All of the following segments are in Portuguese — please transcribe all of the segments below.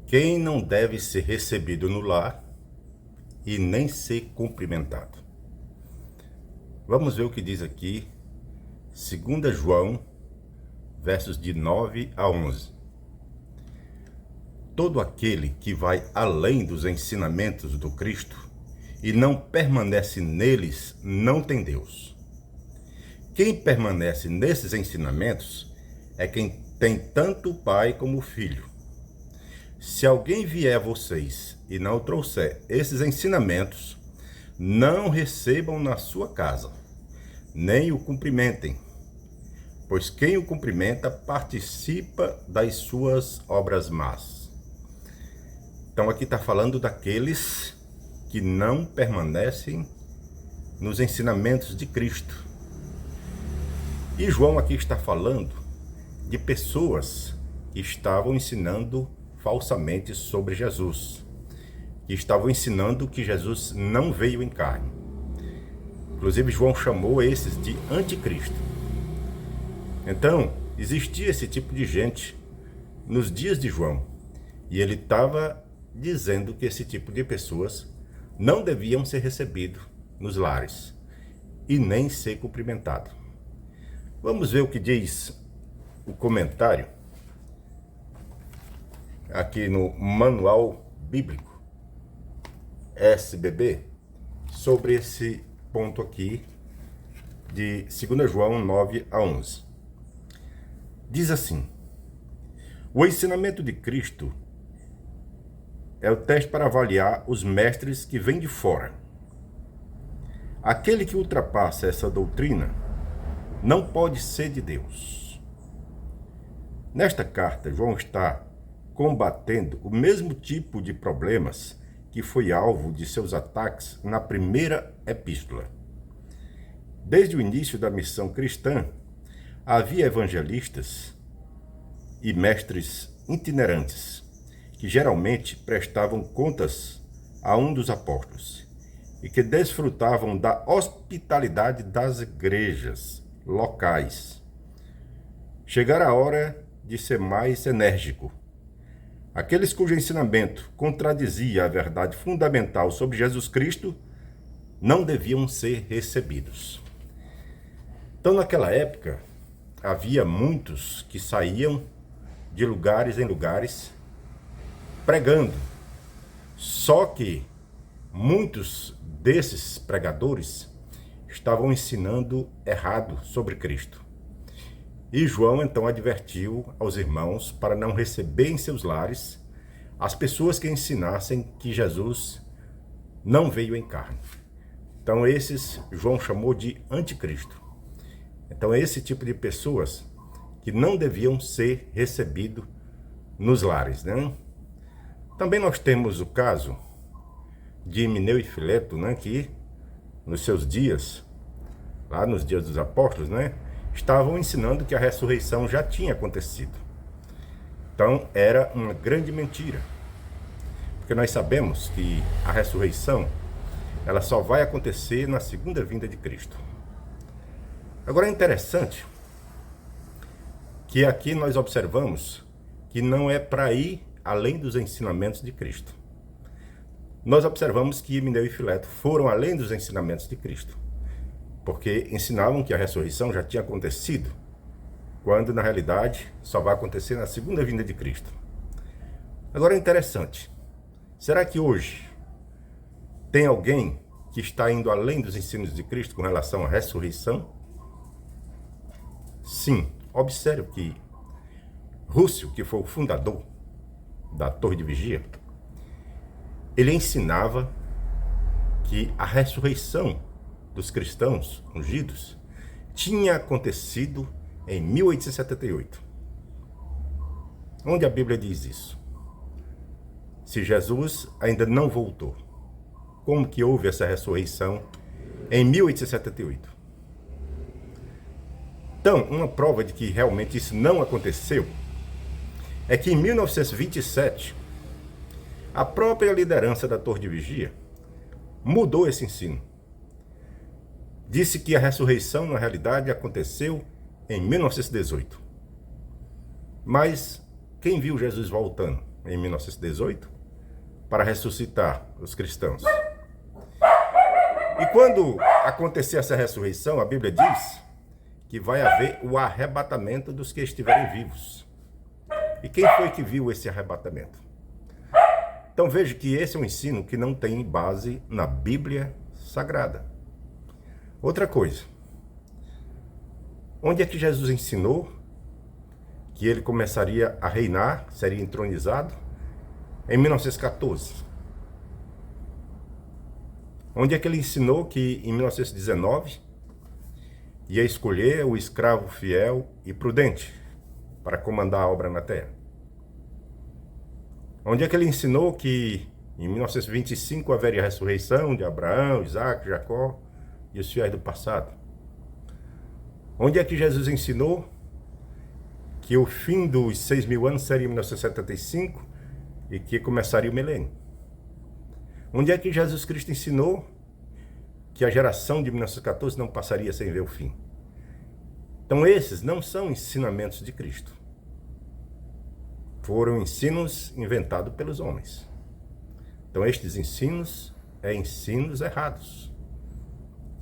Quem não deve ser recebido no lar e nem ser cumprimentado. Vamos ver o que diz aqui, 2 João, versos de 9 a 11. Todo aquele que vai além dos ensinamentos do Cristo e não permanece neles, não tem Deus. Quem permanece nesses ensinamentos é quem tem tanto o Pai como o Filho. Se alguém vier a vocês e não trouxer esses ensinamentos, não recebam na sua casa, nem o cumprimentem, pois quem o cumprimenta participa das suas obras más. Então aqui está falando daqueles que não permanecem nos ensinamentos de Cristo. E João aqui está falando de pessoas que estavam ensinando falsamente sobre Jesus, que estavam ensinando que Jesus não veio em carne. Inclusive João chamou esses de anticristo. Então, existia esse tipo de gente nos dias de João, e ele estava dizendo que esse tipo de pessoas não deviam ser recebidos nos lares e nem ser cumprimentado. Vamos ver o que diz o comentário aqui no Manual Bíblico SBB sobre esse ponto aqui de 2 João 9 a 11. Diz assim: o ensinamento de Cristo é o teste para avaliar os mestres que vêm de fora. Aquele que ultrapassa essa doutrina não pode ser de Deus. Nesta carta, João está combatendo o mesmo tipo de problemas que foi alvo de seus ataques na primeira epístola. Desde o início da missão cristã, havia evangelistas e mestres itinerantes que geralmente prestavam contas a um dos apóstolos e que desfrutavam da hospitalidade das igrejas locais. Chegara a hora de ser mais enérgico. Aqueles cujo ensinamento contradizia a verdade fundamental sobre Jesus Cristo não deviam ser recebidos. Então, naquela época, havia muitos que saíam de lugares em lugares pregando. Só que muitos desses pregadores estavam ensinando errado sobre Cristo. E João então advertiu aos irmãos para não receber em seus lares as pessoas que ensinassem que Jesus não veio em carne. Então esses João chamou de anticristo. Então é esse tipo de pessoas que não deviam ser recebidos nos lares, né? Também nós temos o caso de Himeneu e Fileto, né, que nos seus dias, lá nos dias dos apóstolos, né, estavam ensinando que a ressurreição já tinha acontecido. Então era uma grande mentira, porque nós sabemos que a ressurreição ela só vai acontecer na segunda vinda de Cristo. Agora é interessante que aqui nós observamos que não é para ir além dos ensinamentos de Cristo. Nós observamos que Himeneu e Fileto foram além dos ensinamentos de Cristo, porque ensinavam que a ressurreição já tinha acontecido, quando na realidade só vai acontecer na segunda vinda de Cristo. Agora é interessante, será que hoje tem alguém que está indo além dos ensinos de Cristo com relação à ressurreição? Sim, observe que Rússio, que foi o fundador da Torre de Vigia, ele ensinava que a ressurreição dos cristãos ungidos tinha acontecido em 1878. Onde a Bíblia diz isso? Se Jesus ainda não voltou, como que houve essa ressurreição em 1878? Então, uma prova de que realmente isso não aconteceu é que em 1927, a própria liderança da Torre de Vigia mudou esse ensino. Disse que a ressurreição, na realidade, aconteceu em 1918. Mas quem viu Jesus voltando em 1918, para ressuscitar os cristãos. E quando acontecer essa ressurreição, a Bíblia diz que vai haver o arrebatamento dos que estiverem vivos. E quem foi que viu esse arrebatamento? Então veja que esse é um ensino que não tem base na Bíblia Sagrada. Outra coisa, onde é que Jesus ensinou que ele começaria a reinar, seria entronizado? Em 1914. Onde é que ele ensinou que em 1919 ia escolher o escravo fiel e prudente para comandar a obra na terra? Onde é que ele ensinou que em 1925 haveria a ressurreição de Abraão, Isaac, Jacó e os fiéis do passado? Onde é que Jesus ensinou que o fim dos 6.000 anos seria em 1975 e que começaria o milênio? Onde é que Jesus Cristo ensinou que a geração de 1914 não passaria sem ver o fim? Então esses não são ensinamentos de Cristo. Foram ensinos inventados pelos homens. Então estes ensinos ensinos errados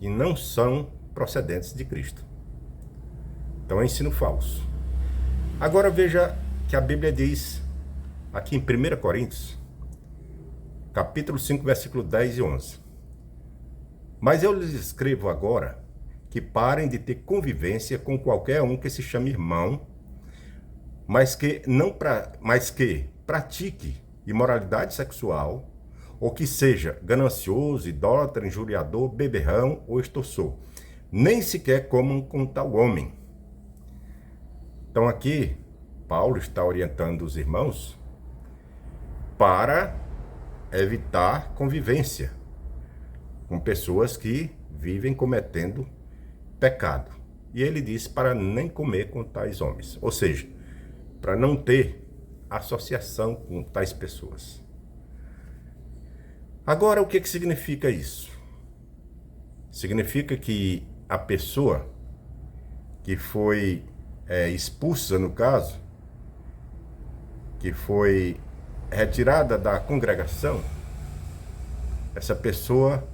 e não são procedentes de Cristo. Então é ensino falso. Agora veja que a Bíblia diz aqui em 1 Coríntios, capítulo 5, versículo 10 e 11. Mas eu lhes escrevo agora que parem de ter convivência com qualquer um que se chame irmão, mas que pratique imoralidade sexual, ou que seja ganancioso, idólatra, injuriador, beberrão ou extorsor. Nem sequer comam com tal homem. Então aqui, Paulo está orientando os irmãos para evitar convivência com pessoas que vivem cometendo pecado. E ele diz para nem comer com tais homens. Ou seja, para não ter associação com tais pessoas. Agora, o que significa isso? Significa que a pessoa que foi expulsa, no caso, que foi retirada da congregação, essa pessoa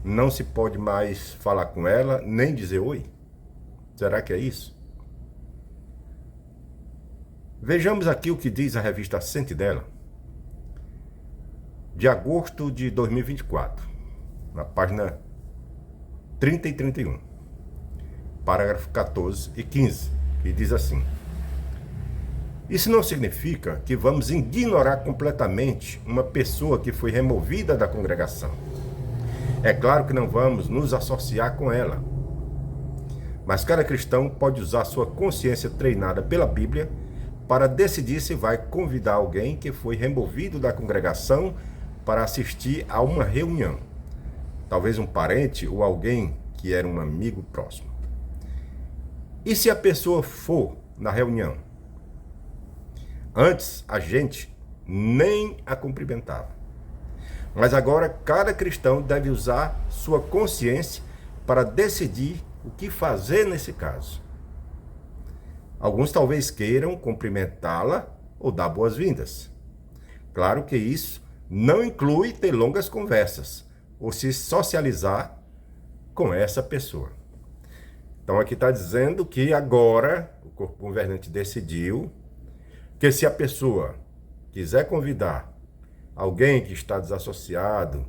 não se pode mais falar com ela, nem dizer oi? Será que é isso? Vejamos aqui o que diz a revista Sentinela, de agosto de 2024, na página 30 e 31, parágrafo 14 e 15, que diz assim: isso não significa que vamos ignorar completamente uma pessoa que foi removida da congregação. É claro que não vamos nos associar com ela, mas cada cristão pode usar sua consciência treinada pela Bíblia para decidir se vai convidar alguém que foi removido da congregação para assistir a uma reunião. Talvez um parente ou alguém que era um amigo próximo. E se a pessoa for na reunião? Antes a gente nem a cumprimentava. Mas agora cada cristão deve usar sua consciência para decidir o que fazer nesse caso. Alguns talvez queiram cumprimentá-la ou dar boas-vindas. Claro que isso não inclui ter longas conversas ou se socializar com essa pessoa. Então aqui está dizendo que agora o corpo governante decidiu que se a pessoa quiser convidar alguém que está desassociado,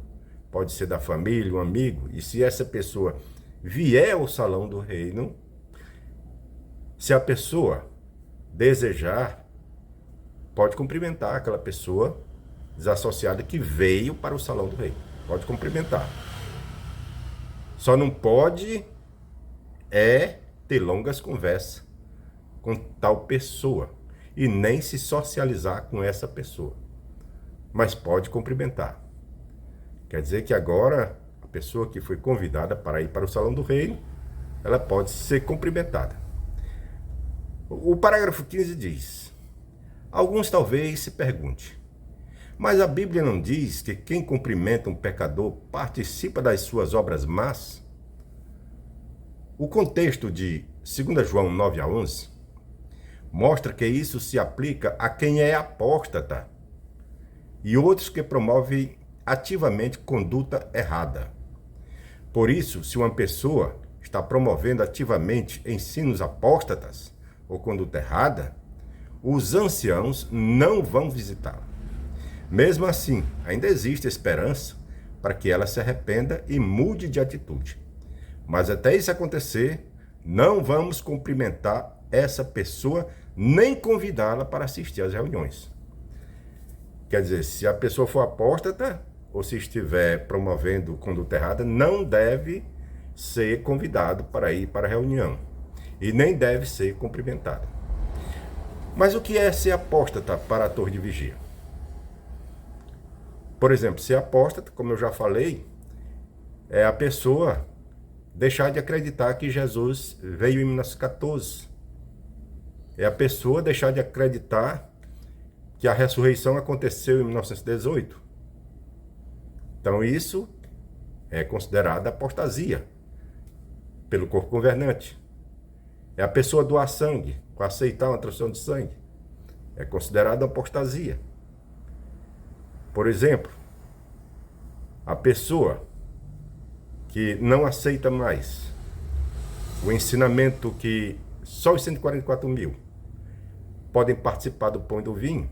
pode ser da família, um amigo, e se essa pessoa vier ao salão do reino, se a pessoa desejar, pode cumprimentar aquela pessoa desassociada que veio para o salão do rei. Pode cumprimentar. Só não pode ter longas conversas com tal pessoa e nem se socializar com essa pessoa. Mas pode cumprimentar. Quer dizer que agora a pessoa que foi convidada para ir para o salão do reino, ela pode ser cumprimentada. O parágrafo 15 diz: alguns talvez se perguntem, mas a Bíblia não diz que quem cumprimenta um pecador participa das suas obras más? O contexto de 2 João 9 a 11 mostra que isso se aplica a quem é apóstata e outros que promovem ativamente conduta errada. Por isso, se uma pessoa está promovendo ativamente ensinos apóstatas ou conduta errada, os anciãos não vão visitá-la. Mesmo assim, ainda existe esperança para que ela se arrependa e mude de atitude. Mas até isso acontecer, não vamos cumprimentar essa pessoa nem convidá-la para assistir às reuniões. Quer dizer, se a pessoa for apóstata ou se estiver promovendo conduta errada, não deve ser convidado para ir para a reunião e nem deve ser cumprimentado. Mas o que é ser apóstata para a torre de vigia? Por exemplo, ser apóstata, como eu já falei, é a pessoa deixar de acreditar que Jesus veio em 1914. É a pessoa deixar de acreditar que a ressurreição aconteceu em 1918. Então isso é considerado apostasia pelo corpo governante. É a pessoa doar sangue, aceitar uma transfusão de sangue. É considerado apostasia. Por exemplo, a pessoa que não aceita mais o ensinamento que só os 144 mil podem participar do pão e do vinho,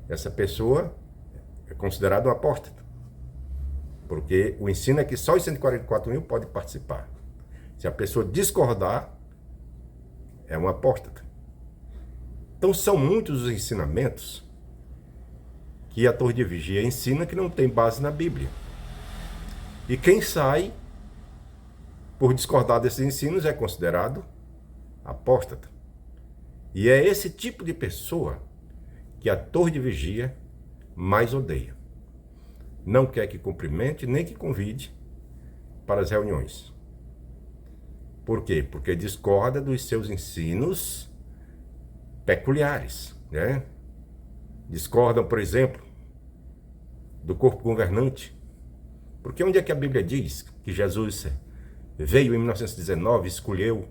essa pessoa é considerada um apóstata, porque o ensino é que só os 144 mil podem participar. Se a pessoa discordar, é um apóstata. Então são muitos os ensinamentos que a torre de vigia ensina que não tem base na Bíblia. E quem sai por discordar desses ensinos é considerado apóstata. E é esse tipo de pessoa que a torre de vigia mais odeia. Não quer que cumprimente nem que convide para as reuniões. Por quê? Porque discorda dos seus ensinos peculiares, né? Discordam, por exemplo, do corpo governante. Porque onde é que a Bíblia diz que Jesus veio em 1919 e escolheu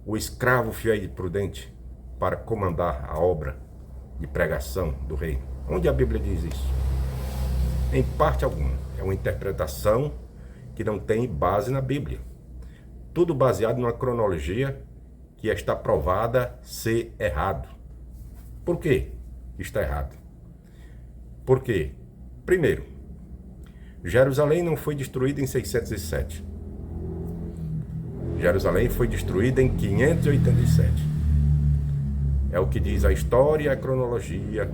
o escravo fiel e prudente para comandar a obra de pregação do reino? Onde a Bíblia diz isso? Em parte alguma. É uma interpretação que não tem base na Bíblia. Tudo baseado numa cronologia que está provada ser errado. Por quê que está errado? Porque, primeiro, Jerusalém não foi destruída em 607. Jerusalém foi destruída em 587. É o que diz a história e a cronologia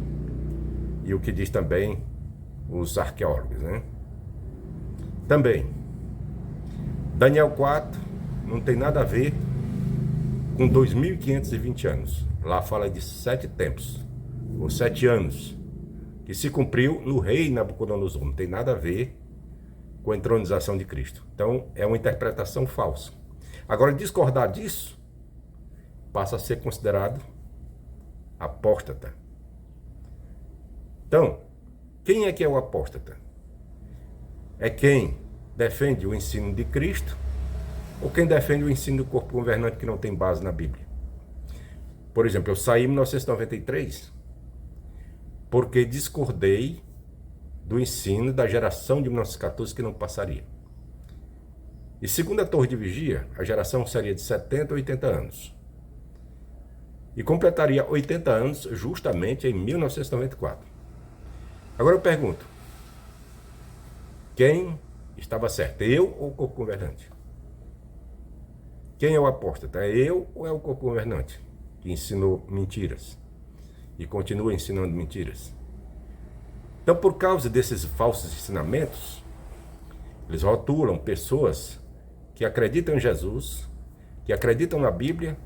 e o que diz também os arqueólogos, né? Também, Daniel 4 não tem nada a ver com 2520 anos. Lá fala de 7 tempos, ou 7 anos, que se cumpriu no rei Nabucodonosor. Não tem nada a ver com a entronização de Cristo. Então, é uma interpretação falsa. Agora, discordar disso passa a ser considerado apóstata. Então, quem é que é o apóstata? É quem defende o ensino de Cristo ou quem defende o ensino do corpo governante que não tem base na Bíblia. Por exemplo, eu saí em 1993 porque discordei do ensino da geração de 1914 que não passaria. E segundo a torre de vigia, a geração seria de 70 a 80 anos. E completaria 80 anos justamente em 1994. Agora eu pergunto, quem estava certo, eu ou o corpo governante? Quem é o apóstata? É eu ou é o corpo governante que ensinou mentiras e continua ensinando mentiras? Então, por causa desses falsos ensinamentos, eles rotulam pessoas que acreditam em Jesus, que acreditam na Bíblia,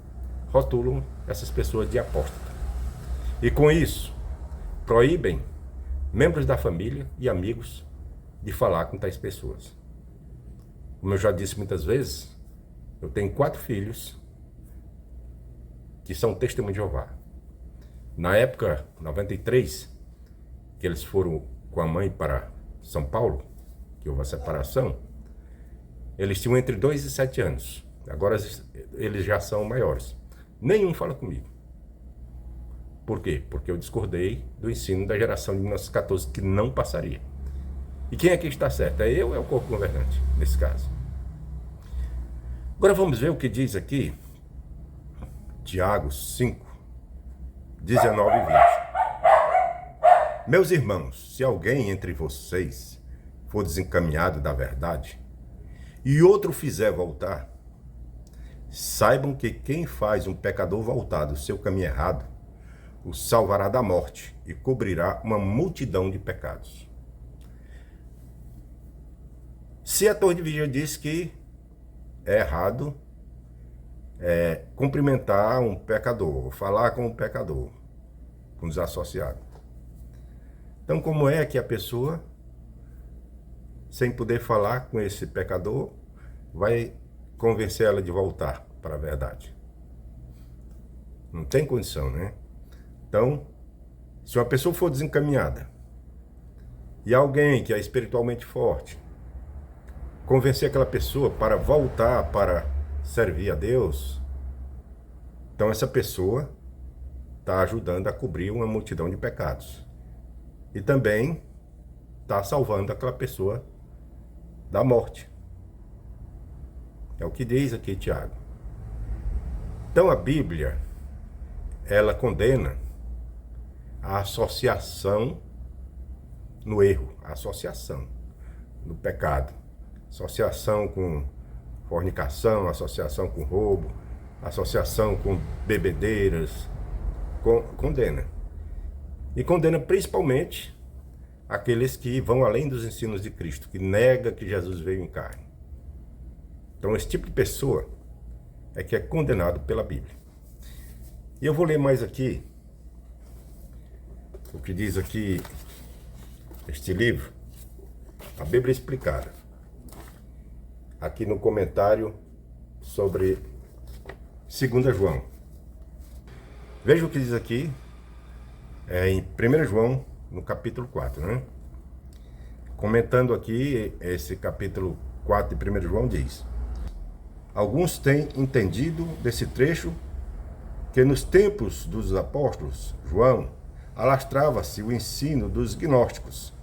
rotulam essas pessoas de apóstata. E com isso, proíbem membros da família e amigos de falar com tais pessoas. Como eu já disse muitas vezes, eu tenho 4 filhos que são testemunhos de Jeová. Na época, 93, que eles foram com a mãe para São Paulo, que houve a separação, eles tinham entre 2 e 7 anos. Agora eles já são maiores. Nenhum fala comigo. Por quê? Porque eu discordei do ensino da geração de 1914, que não passaria. E quem aqui está certo? É eu ou é o corpo governante, nesse caso? Agora vamos ver o que diz aqui Tiago 5, 19 e 20. Meus irmãos, se alguém entre vocês for desencaminhado da verdade e outro fizer voltar, saibam que quem faz um pecador voltar do seu caminho errado, o salvará da morte e cobrirá uma multidão de pecados. Se a Torre de Vigia diz que é errado cumprimentar um pecador, falar com um pecador, com os associados. Então, como é que a pessoa, sem poder falar com esse pecador, vai convencer ela de voltar para a verdade? Não tem condição, né? Então, se uma pessoa for desencaminhada e alguém que é espiritualmente forte convencer aquela pessoa para voltar para servir a Deus, então essa pessoa está ajudando a cobrir uma multidão de pecados. E também está salvando aquela pessoa da morte. É o que diz aqui Tiago. Então a Bíblia, ela condena a associação no erro, a associação no pecado, associação com fornicação, associação com roubo, associação com bebedeiras, condena. E condena principalmente aqueles que vão além dos ensinos de Cristo, que nega que Jesus veio em carne. Então esse tipo de pessoa é que é condenado pela Bíblia. E eu vou ler mais aqui o que diz aqui este livro, a Bíblia Explicada, aqui no comentário sobre 2 João. Veja o que diz aqui, em 1 João, no capítulo 4, né? Comentando aqui, esse capítulo 4 de 1 João diz: alguns têm entendido desse trecho que nos tempos dos apóstolos, João, alastrava-se o ensino dos gnósticos,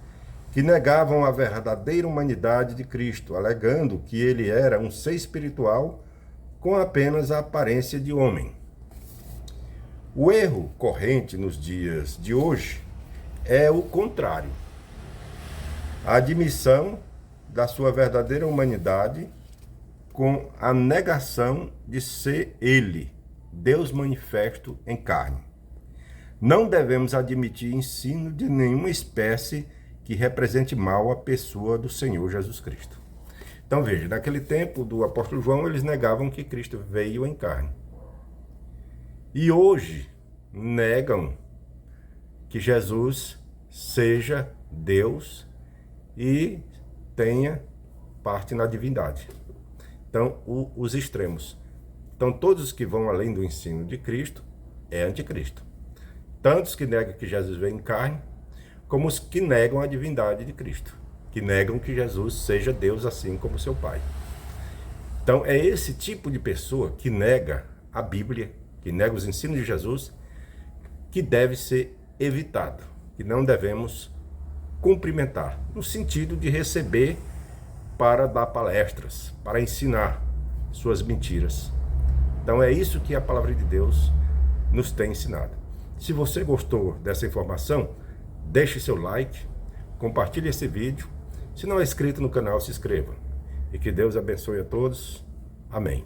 que negavam a verdadeira humanidade de Cristo, alegando que ele era um ser espiritual com apenas a aparência de homem. O erro corrente nos dias de hoje é o contrário. A admissão da sua verdadeira humanidade com a negação de ser ele, Deus manifesto em carne. Não devemos admitir ensino de nenhuma espécie que represente mal a pessoa do Senhor Jesus Cristo. Então veja, naquele tempo do apóstolo João, eles negavam que Cristo veio em carne. E hoje negam que Jesus seja Deus e tenha parte na divindade. Então, os extremos. Então, todos os que vão além do ensino de Cristo é anticristo. Tanto os que negam que Jesus veio em carne, como os que negam a divindade de Cristo, que negam que Jesus seja Deus assim como seu Pai. Então, é esse tipo de pessoa que nega a Bíblia, que nega os ensinos de Jesus, que deve ser evitado, que não devemos cumprimentar, no sentido de receber para dar palestras, para ensinar suas mentiras. Então é isso que a palavra de Deus nos tem ensinado. Se você gostou dessa informação, deixe seu like, compartilhe esse vídeo. Se não é inscrito no canal, se inscreva. E que Deus abençoe a todos. Amém.